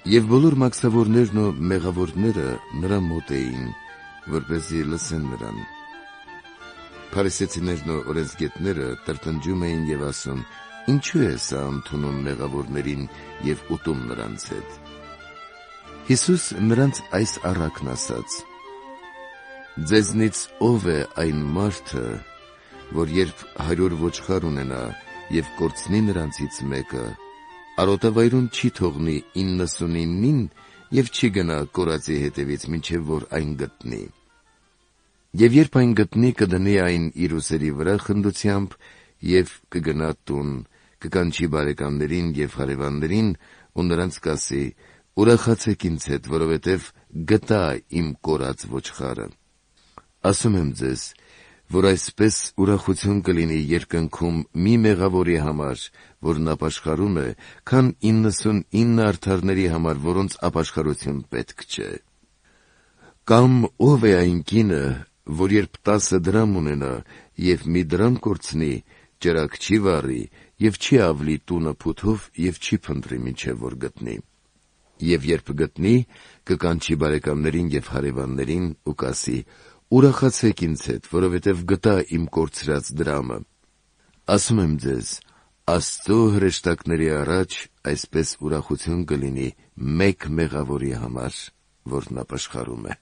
Եվ բոլոր մաքսավորներն ու մեղավորները նրա մոտ էին, որպեսզի լսեն նրան։ Փարիսեցիներն ու օրենսգետները տրտնջում էին եւ ասում. «Ինչու է սա ընդունում մեղավորներին եւ ուտում նրանց հետ»։ Հիսուս նրանց այս առակն ասաց. «Ձեզնից ով է այն մարդը, որ երբ 100 ոչխար ունենա եւ կորցնի նրանցից մեկը, արոտավայրում չի թողնի 99-ին եւ չի գնա կորածի հետևից, մինչեւ որ այն գտնի։ Եվ երբ այն գտնի, կդնի այն իր ուսերի վրա խնդությամբ եւ կգնա տուն, կկանչի բարեկամներին եւ հարևաններին ու նրանց կասի. ուրախացեք ինձ հետ, որովհետեւ գտա իմ կորած ոչխարը։ Ասում եմ ձեզ, որ այսպես ուրախություն կլինի երկնքում մի մեղավորի համար, որն ապաշխարում է, քան 99 արդարների համար, որոնց ապաշխարություն պետք չէ։ Կամ ով է այն կինը, որ երբ 10 դրամ ունենա եւ մի դրամ կորցնի, ճրագ չի վառի եւ չի ավլի տունը փութով եւ չի փնտրի մինչեւ որ գտնի։ Եվ երբ գտնի, կկանչի բարեկամներին եւ հարևաններին ու կասի. ուրախացեք ինձ հետ, որովհետեւ գտա իմ կորցրած դրամը։ Ասում եմ ձեզ, Աստծո հրեշտակների առաջ այսպես ուրախություն կլինի մեկ մեղավորի համար, որն ապաշխարում է։